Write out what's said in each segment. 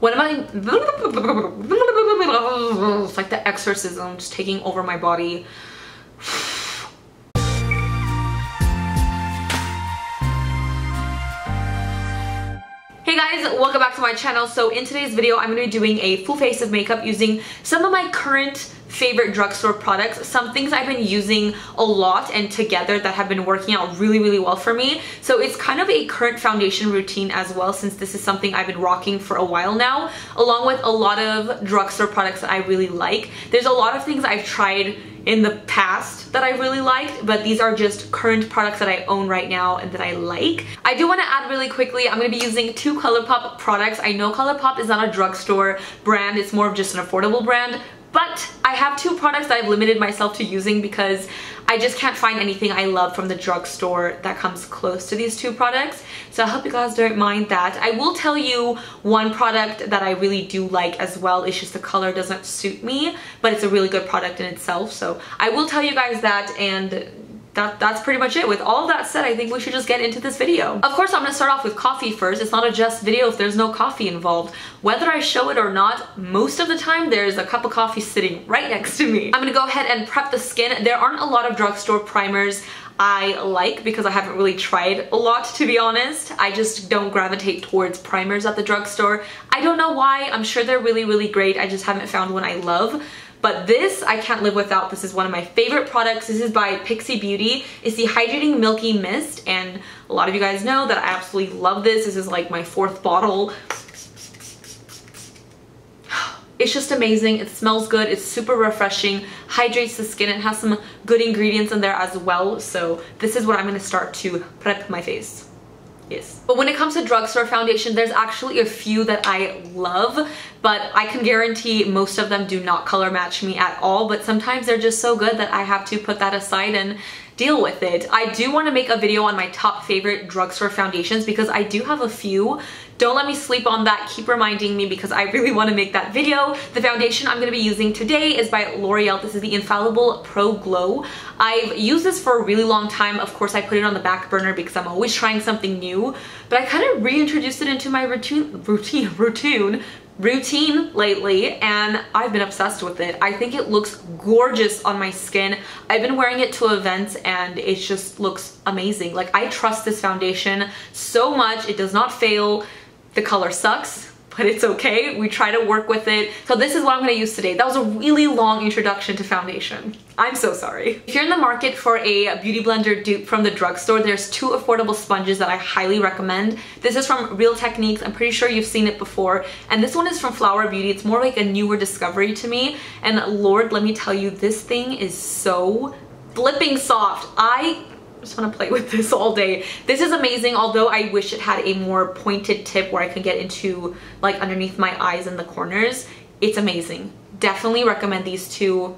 What am I? It's like the exorcism just taking over my body. Hey guys, welcome back to my channel. So in today's video, I'm going to be doing a full face of makeup using some of my current favorite drugstore products, some things I've been using a lot and together that have been working out really well for me. So it's kind of a current foundation routine as well, since this is something I've been rocking for a while now, along with a lot of drugstore products that I really like. There's a lot of things I've tried in the past that I really liked, but these are just current products that I own right now and that I like. I do want to add really quickly, I'm going to be using two Colourpop products. I know Colourpop is not a drugstore brand, it's more of just an affordable brand, but I have two products that I've limited myself to using because I just can't find anything I love from the drugstore that comes close to these two products. So I hope you guys don't mind that. I will tell you one product that I really do like as well. It's just the color doesn't suit me, but it's a really good product in itself. So I will tell you guys that, and that's pretty much it. With all of that said, I think we should just get into this video. Of course, I'm gonna start off with coffee first. It's not a just video if there's no coffee involved. Whether I show it or not, most of the time there's a cup of coffee sitting right next to me. I'm gonna go ahead and prep the skin. There aren't a lot of drugstore primers I like because I haven't really tried a lot, to be honest. I just don't gravitate towards primers at the drugstore. I don't know why. I'm sure they're really great. I just haven't found one I love. But this, I can't live without. This is one of my favorite products. This is by Pixi Beauty. It's the Hydrating Milky Mist, and a lot of you guys know that I absolutely love this. This is like my fourth bottle. It's just amazing. It smells good. It's super refreshing, hydrates the skin. It has some good ingredients in there as well. So this is what I'm going to start to prep my face. Yes. But when it comes to drugstore foundation, there's actually a few that I love, but I can guarantee most of them do not color match me at all. But sometimes they're just so good that I have to put that aside and deal with it. I do want to make a video on my top favorite drugstore foundations because I do have a few. Don't let me sleep on that. Keep reminding me because I really want to make that video. The foundation I'm going to be using today is by Loreal. This is the Infallible Pro Glow. I've used this for a really long time. Of course, I put it on the back burner because I'm always trying something new, but I kind of reintroduced it into my routine lately, and I've been obsessed with it. I think it looks gorgeous on my skin. I've been wearing it to events and it just looks amazing. Like, I trust this foundation so much. It does not fail. The color sucks, but it's okay. We try to work with it. So this is what I'm going to use today. That was a really long introduction to foundation. I'm so sorry. If you're in the market for a beauty blender dupe from the drugstore, there's two affordable sponges that I highly recommend. This is from Real Techniques. I'm pretty sure you've seen it before. And this one is from Flower Beauty. It's more like a newer discovery to me. And Lord, let me tell you, this thing is so flipping soft. I just want to play with this all day. This is amazing, although I wish it had a more pointed tip where I could get into like underneath my eyes and the corners. It's amazing. Definitely recommend these two.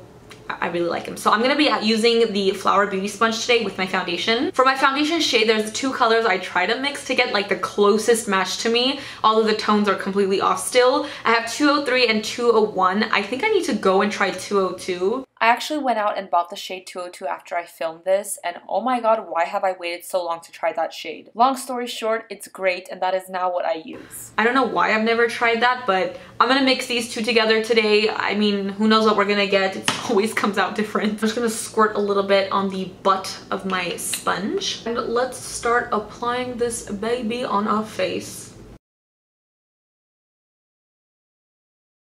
I really like them. So I'm going to be using the Flower Beauty sponge today with my foundation. For my foundation shade, there's two colors I try to mix to get like the closest match to me, although the tones are completely off still. I have 203 and 201. I think I need to go and try 202. I actually went out and bought the shade 202 after I filmed this, and oh my god, why have I waited so long to try that shade? Long story short, it's great, and that is now what I use. I don't know why I've never tried that, but I'm gonna mix these two together today. I mean, who knows what we're gonna get? It always comes out different. I'm just gonna squirt a little bit on the butt of my sponge. And let's start applying this baby on our face.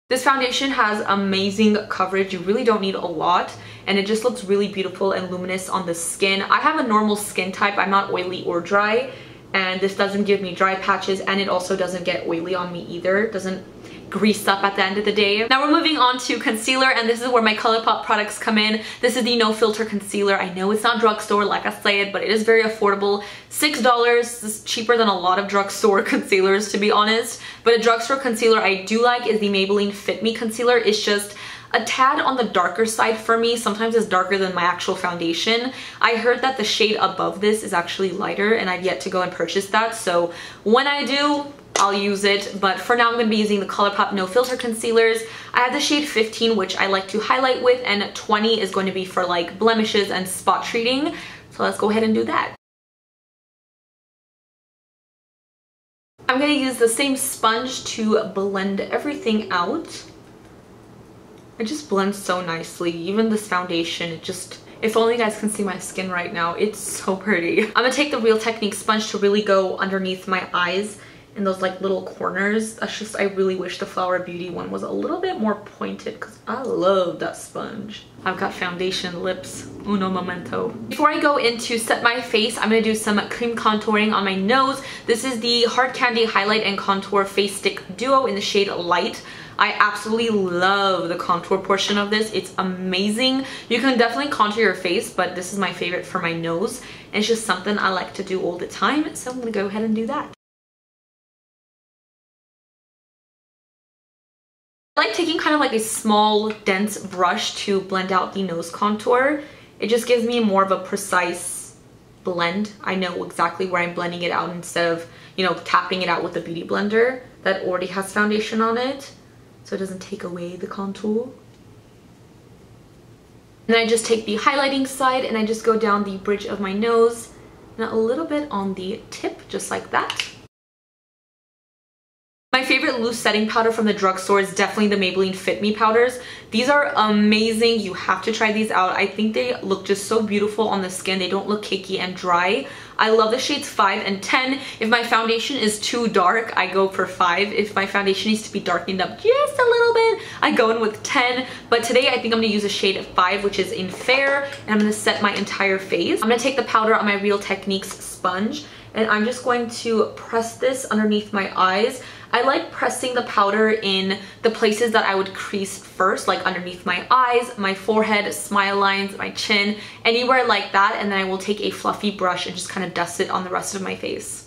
This foundation has amazing coverage. You really don't need a lot, and it just looks really beautiful and luminous on the skin. I have a normal skin type. I'm not oily or dry, and this doesn't give me dry patches, and it also doesn't get oily on me either. It doesn't grease up at the end of the day. Now we're moving on to concealer, and this is where my Colourpop products come in. This is the No Filter Concealer. I know it's not drugstore like I said, but it is very affordable. $6. This is cheaper than a lot of drugstore concealers, to be honest. But a drugstore concealer I do like is the Maybelline Fit Me Concealer. It's just a tad on the darker side for me. Sometimes it's darker than my actual foundation. I heard that the shade above this is actually lighter, and I've yet to go and purchase that. So when I do, I'll use it, but for now I'm going to be using the Colourpop No Filter Concealers. I have the shade 15, which I like to highlight with, and 20 is going to be for like blemishes and spot treating. So let's go ahead and do that. I'm gonna use the same sponge to blend everything out. It just blends so nicely. Even this foundation, it just, if only you guys can see my skin right now, it's so pretty. I'm gonna take the Real Technique sponge to really go underneath my eyes in those like little corners. That's just, I really wish the Flower Beauty one was a little bit more pointed because I love that sponge. I've got foundation lips, uno momento. Before I go in to set my face, I'm gonna do some cream contouring on my nose. This is the Hard Candy Highlight and Contour Face Stick Duo in the shade Light. I absolutely love the contour portion of this. It's amazing. You can definitely contour your face, but this is my favorite for my nose. And it's just something I like to do all the time, so I'm gonna go ahead and do that. I like taking kind of like a small, dense brush to blend out the nose contour. It just gives me more of a precise blend. I know exactly where I'm blending it out instead of, you know, tapping it out with a beauty blender that already has foundation on it. So it doesn't take away the contour. And then I just take the highlighting side and I just go down the bridge of my nose and a little bit on the tip, just like that. My favorite loose setting powder from the drugstore is definitely the Maybelline Fit Me powders. These are amazing. You have to try these out. I think they look just so beautiful on the skin. They don't look cakey and dry. I love the shades 5 and 10. If my foundation is too dark, I go for 5. If my foundation needs to be darkened up just a little bit, I go in with 10. But today I think I'm going to use a shade 5, which is in Fair, and I'm going to set my entire face. I'm going to take the powder on my Real Techniques sponge, and I'm just going to press this underneath my eyes. I like pressing the powder in the places that I would crease first, like underneath my eyes, my forehead, smile lines, my chin, anywhere like that, and then I will take a fluffy brush and just kind of dust it on the rest of my face.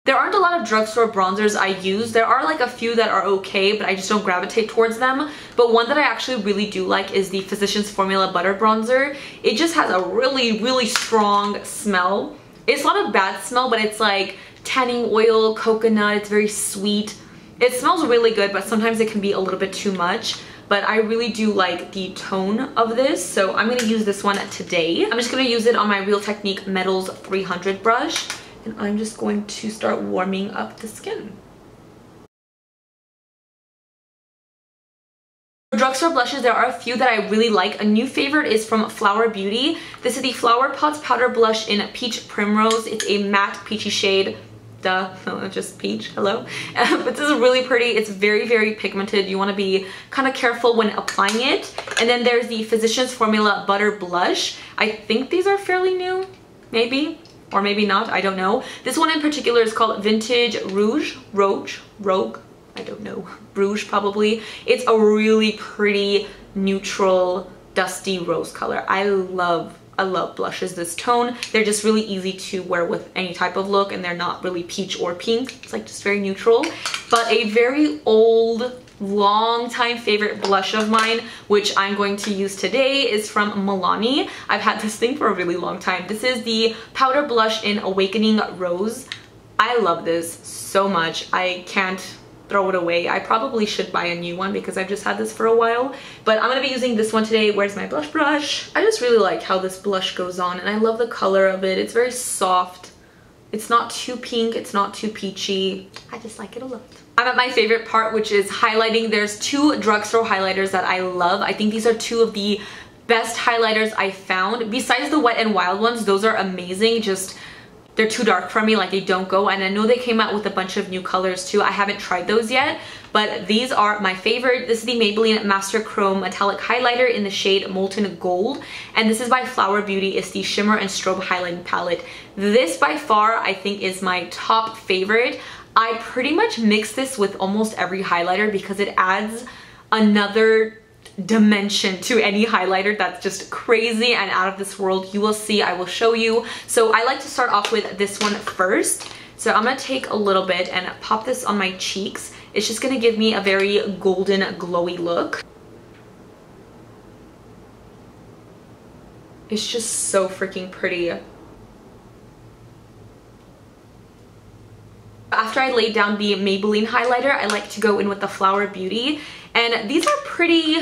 There aren't a lot of drugstore bronzers I use. There are like a few that are okay, but I just don't gravitate towards them. But one that I actually really do like is the Physicians Formula Butter Bronzer. It just has a really, really strong smell. It's not a bad smell, but it's like tanning oil, coconut, it's very sweet. It smells really good, but sometimes it can be a little bit too much. But I really do like the tone of this, so I'm going to use this one today. I'm just going to use it on my Real Technique Metals 300 brush, and I'm just going to start warming up the skin. For drugstore blushes, there are a few that I really like. A new favorite is from Flower Beauty. This is the Flower Pots Powder Blush in Peach Primrose. It's a matte peachy shade. Duh, no, just peach, hello. But this is really pretty. It's very, very pigmented. You want to be kind of careful when applying it. And then there's the Physicians Formula Butter Blush. I think these are fairly new, maybe, or maybe not, I don't know. This one in particular is called Vintage Rogue, I don't know, Rouge probably. It's a really pretty, neutral, dusty rose color. I love blushes this tone. They're just really easy to wear with any type of look, and they're not really peach or pink. It's like just very neutral. But a very old, long time favorite blush of mine, which I'm going to use today, is from Milani. I've had this thing for a really long time. This is the powder blush in Awakening Rose. I love this so much. I can't throw it away. I probably should buy a new one because I've just had this for a while, but I'm gonna be using this one today. Where's my blush brush? I just really like how this blush goes on, and I love the color of it. It's very soft. It's not too pink, it's not too peachy. I just like it a lot. I'm at my favorite part, which is highlighting. There's two drugstore highlighters that I love. I think these are two of the best highlighters I found. Besides the Wet n Wild ones, those are amazing. Just they're too dark for me, like they don't go. And I know they came out with a bunch of new colors too. I haven't tried those yet, but these are my favorite. This is the Maybelline Master Chrome Metallic Highlighter in the shade Molten Gold. And this is by Flower Beauty. It's the Shimmer and Strobe Highlighting Palette. This by far, I think, is my top favorite. I pretty much mix this with almost every highlighter because it adds another dimension to any highlighter that's just crazy and out of this world. You will see, I will show you. So I like to start off with this one first. So I'm gonna take a little bit and pop this on my cheeks. It's just gonna give me a very golden, glowy look. It's just so freaking pretty. After I laid down the Maybelline highlighter, I like to go in with the Flower Beauty. And these are pretty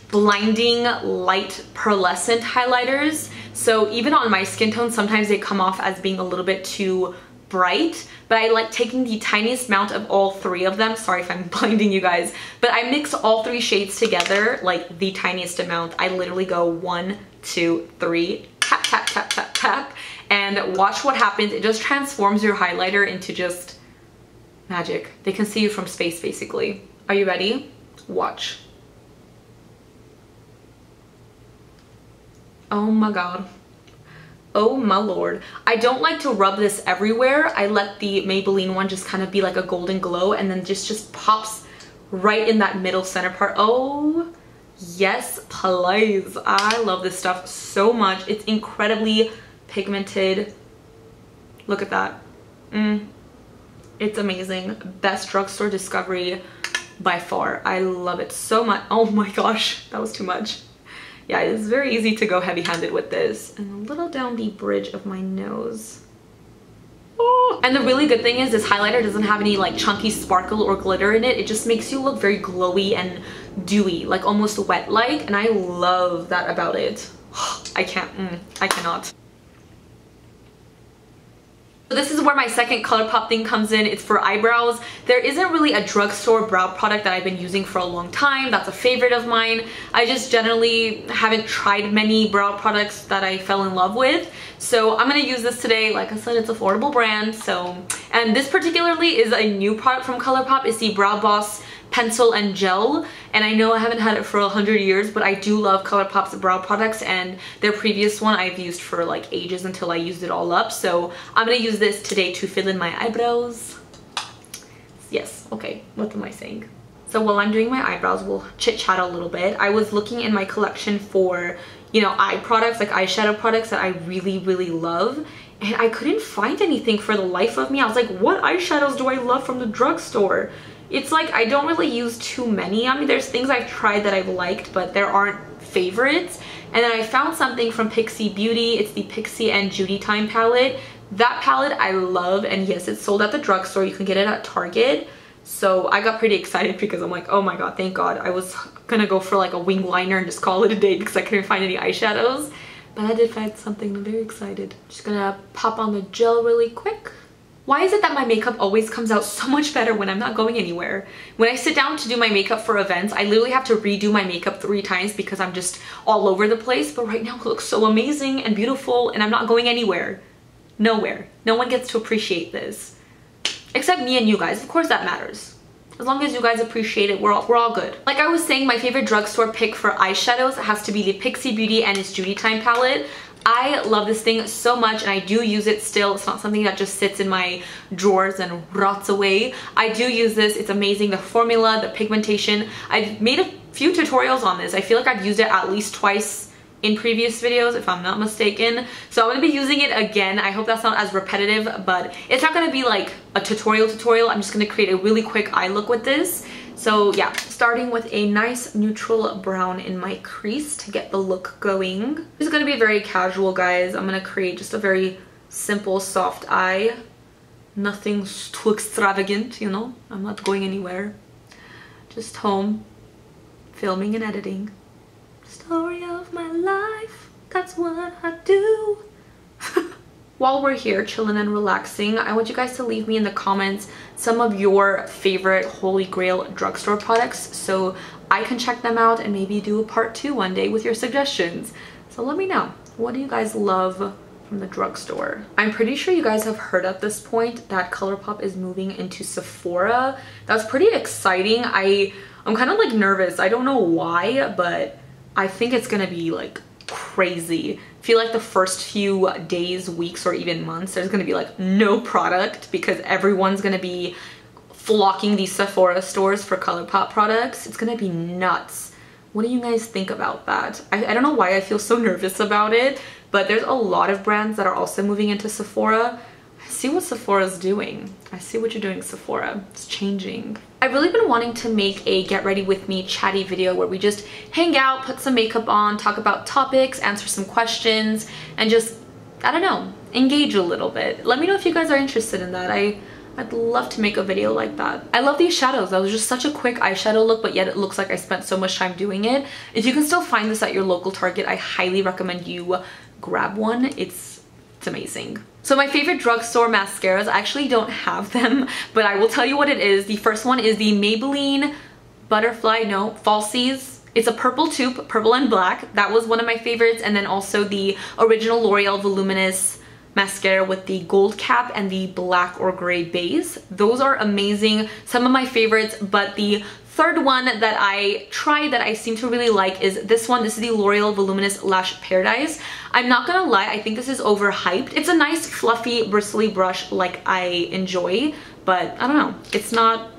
blinding light pearlescent highlighters. So even on my skin tone, sometimes they come off as being a little bit too bright, but I like taking the tiniest amount of all three of them. Sorry if I'm blinding you guys, but I mix all three shades together, like the tiniest amount. I literally go 1, 2, 3, tap, tap, tap, tap, tap, and watch what happens. It just transforms your highlighter into just magic. They can see you from space, basically. Are you ready? Watch. Oh my god. Oh my lord. I don't like to rub this everywhere. I let the Maybelline one just kind of be like a golden glow, and then just pops right in that middle center part. Oh yes, please. I love this stuff so much. It's incredibly pigmented. Look at that. It's amazing. Best drugstore discovery by far. I love it so much. Oh my gosh, that was too much. Yeah, it's very easy to go heavy-handed with this. And a little down the bridge of my nose. Oh. And the really good thing is this highlighter doesn't have any like chunky sparkle or glitter in it. It just makes you look very glowy and dewy, like almost wet-like. And I love that about it. I cannot. So this is where my second Colourpop thing comes in. It's for eyebrows. There isn't really a drugstore brow product that I've been using for a long time that's a favorite of mine. I just generally haven't tried many brow products that I fell in love with. So I'm gonna use this today. Like I said, it's an affordable brand. And this particularly is a new product from Colourpop. It's the Brow Boss Pencil and Gel, and I know I haven't had it for 100 years, but I do love Colourpop's brow products, and their previous one I've used for like ages until I used it all up. So I'm gonna use this today to fill in my eyebrows. Yes, okay, what am I saying? So while I'm doing my eyebrows, we'll chit chat a little bit. I was looking in my collection for, you know, eye products, like eyeshadow products that I really, really love, and I couldn't find anything for the life of me. I was like, what eyeshadows do I love from the drugstore? It's like I don't really use too many. I mean, there's things I've tried that I've liked, but there aren't favorites. And then I found something from Pixi Beauty. It's the Pixi and JudyTime palette. That palette I love, and yes, it's sold at the drugstore. You can get it at Target. So I got pretty excited because I'm like, oh my god, thank god. I was gonna go for like a wing liner and just call it a day because I couldn't find any eyeshadows. But I did find something. I'm very excited. Just gonna pop on the gel really quick. Why is it that my makeup always comes out so much better when I'm not going anywhere? When I sit down to do my makeup for events, I literally have to redo my makeup 3 times because I'm just all over the place. But right now it looks so amazing and beautiful, and I'm not going anywhere. Nowhere. No one gets to appreciate this. Except me and you guys. Of course that matters. As long as you guys appreciate it, we're all good. Like I was saying, my favorite drugstore pick for eyeshadows has to be the Pixi Beauty and ItsJudyTime palette. I love this thing so much, and I do use it still. It's not something that just sits in my drawers and rots away. I do use this. It's amazing. The formula, the pigmentation. I've made a few tutorials on this. I feel like I've used it at least twice in previous videos, if I'm not mistaken. So I'm going to be using it again. I hope that's not as repetitive, but it's not going to be like a tutorial. I'm just going to create a really quick eye look with this. So yeah, starting with a nice neutral brown in my crease to get the look going. This is going to be very casual, guys. I'm going to create just a very simple, soft eye. Nothing too extravagant, you know? I'm not going anywhere. Just home, filming and editing. Story of my life, that's what I do. While we're here chilling and relaxing, I want you guys to leave me in the comments some of your favorite holy grail drugstore products so I can check them out and maybe do a part 2 one day with your suggestions. So let me know, what do you guys love from the drugstore? I'm pretty sure you guys have heard at this point that Colourpop is moving into Sephora. That's pretty exciting. I'm kind of like nervous. I don't know why, but I think it's gonna be like crazy. I feel like the first few days, weeks, or even months, there's gonna be like no product because everyone's gonna be flocking these Sephora stores for Colourpop products. It's gonna be nuts. What do you guys think about that? I don't know why I feel so nervous about it, but there's a lot of brands that are also moving into Sephora. I see what Sephora's doing. I see what you're doing, Sephora. It's changing. I've really been wanting to make a get ready with me chatty video where we just hang out, put some makeup on, talk about topics, answer some questions, and just, I don't know, engage a little bit. Let me know if you guys are interested in that. I'd love to make a video like that. I love these shadows. That was just such a quick eyeshadow look, but yet it looks like I spent so much time doing it. If you can still find this at your local Target, I highly recommend you grab one. It's amazing. So my favorite drugstore mascaras, I actually don't have them, but I will tell you what it is. The first one is the Maybelline Falsies. It's a purple tube, purple and black. That was one of my favorites. And then also the original L'Oreal Voluminous mascara with the gold cap and the black or gray base. Those are amazing. Some of my favorites, but the third one that I tried that I seem to really like is this one. This is the L'Oreal Voluminous Lash Paradise. I'm not gonna lie, I think this is overhyped. It's a nice fluffy bristly brush like I enjoy, but I don't know. It's not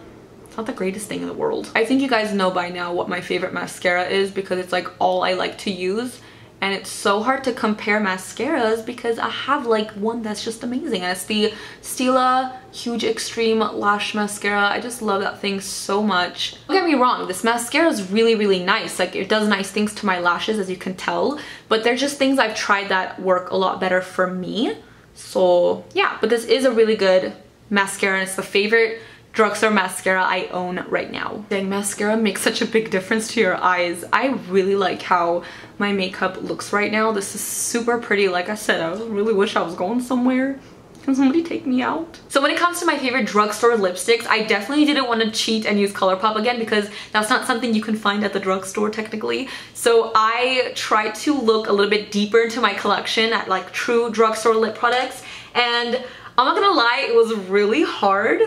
the greatest thing in the world. I think you guys know by now what my favorite mascara is because it's like all I like to use. And it's so hard to compare mascaras because I have like one that's just amazing, and it's the Stila Huge Extreme Lash Mascara. I just love that thing so much. Don't get me wrong, this mascara is really, really nice. Like, it does nice things to my lashes, as you can tell, but there's just things I've tried that work a lot better for me. So yeah, but this is a really good mascara, and it's the favorite drugstore mascara I own right now. Dang, mascara makes such a big difference to your eyes. I really like how my makeup looks right now. This is super pretty. Like I said, I really wish I was going somewhere. Can somebody take me out? So when it comes to my favorite drugstore lipsticks, I definitely didn't want to cheat and use Colourpop again because that's not something you can find at the drugstore technically. So I tried to look a little bit deeper into my collection at like true drugstore lip products, and I'm not gonna lie, it was really hard.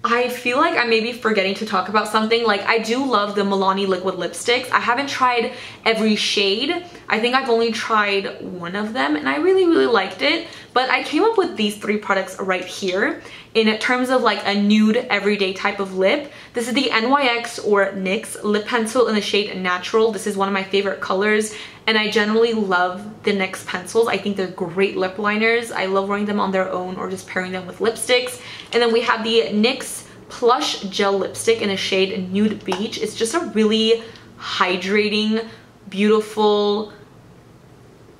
I feel like I may be forgetting to talk about something. Like, I do love the Milani liquid lipsticks. I haven't tried every shade. I think I've only tried one of them and I really, really liked it. But I came up with these three products right here in terms of like a nude everyday type of lip. This is the NYX or NYX Lip Pencil in the shade Natural. This is one of my favorite colors, and I generally love the NYX pencils. I think they're great lip liners. I love wearing them on their own or just pairing them with lipsticks. And then we have the NYX Plush Gel lipstick in the shade Nude Beach. It's just a really hydrating, beautiful,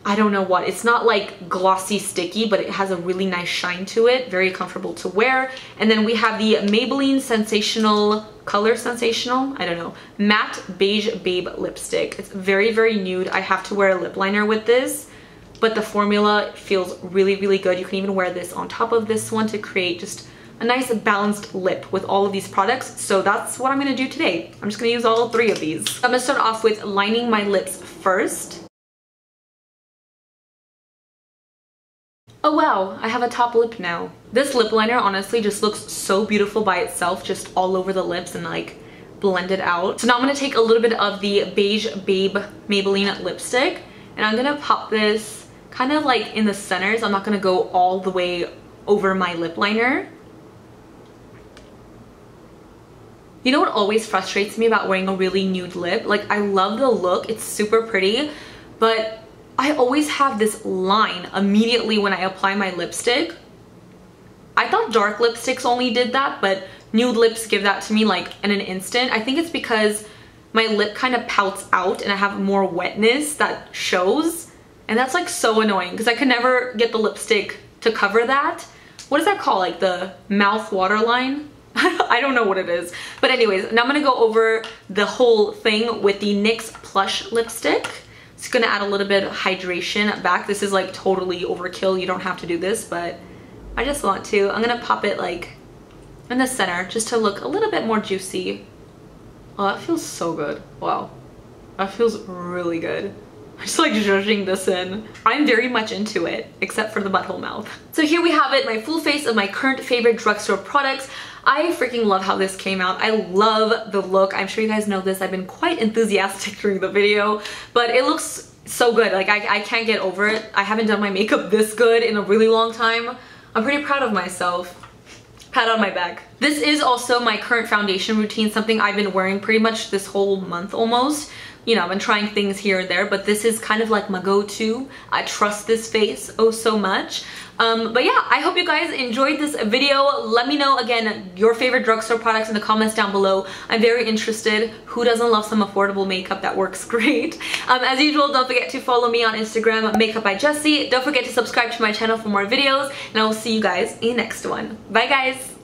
I don't know what. It's not like glossy sticky, but it has a really nice shine to it. Very comfortable to wear. And then we have the Maybelline Sensational, I don't know, Matte Beige Babe lipstick. It's very, very nude. I have to wear a lip liner with this, but the formula feels really, really good. You can even wear this on top of this one to create just a nice balanced lip with all of these products. So that's what I'm gonna do today. I'm just gonna use all three of these. I'm gonna start off with lining my lips first. Oh wow, I have a top lip now. This lip liner honestly just looks so beautiful by itself, just all over the lips and like blended out. So now I'm gonna take a little bit of the Beige Babe Maybelline lipstick and I'm gonna pop this kind of like in the centers. I'm not gonna go all the way over my lip liner. You know what always frustrates me about wearing a really nude lip? Like, I love the look, it's super pretty, but I always have this line immediately when I apply my lipstick. I thought dark lipsticks only did that, but nude lips give that to me like in an instant. I think it's because my lip kind of pouts out and I have more wetness that shows, and that's like so annoying because I could never get the lipstick to cover that. What is that called? Like the mouth waterline? I don't know what it is. But anyways, now I'm gonna go over the whole thing with the NYX Plush lipstick. It's gonna add a little bit of hydration back. This is like totally overkill. You don't have to do this, but I just want to. I'm gonna pop it like in the center just to look a little bit more juicy. Oh, that feels so good. Wow, that feels really good. I'm just like zhuzhing this in. I'm very much into it, except for the butthole mouth. So here we have it, my full face of my current favorite drugstore products. I freaking love how this came out. I love the look. I'm sure you guys know this. I've been quite enthusiastic during the video, but it looks so good. Like I can't get over it. I haven't done my makeup this good in a really long time. I'm pretty proud of myself. Pat on my back. This is also my current foundation routine, something I've been wearing pretty much this whole month almost. You know, I've been trying things here and there, but this is kind of like my go-to. I trust this face oh so much. But yeah, I hope you guys enjoyed this video. Let me know, again, your favorite drugstore products in the comments down below. I'm very interested. Who doesn't love some affordable makeup that works great? As usual, don't forget to follow me on Instagram, Makeup by Jessie. Don't forget to subscribe to my channel for more videos, and I will see you guys in the next one. Bye, guys!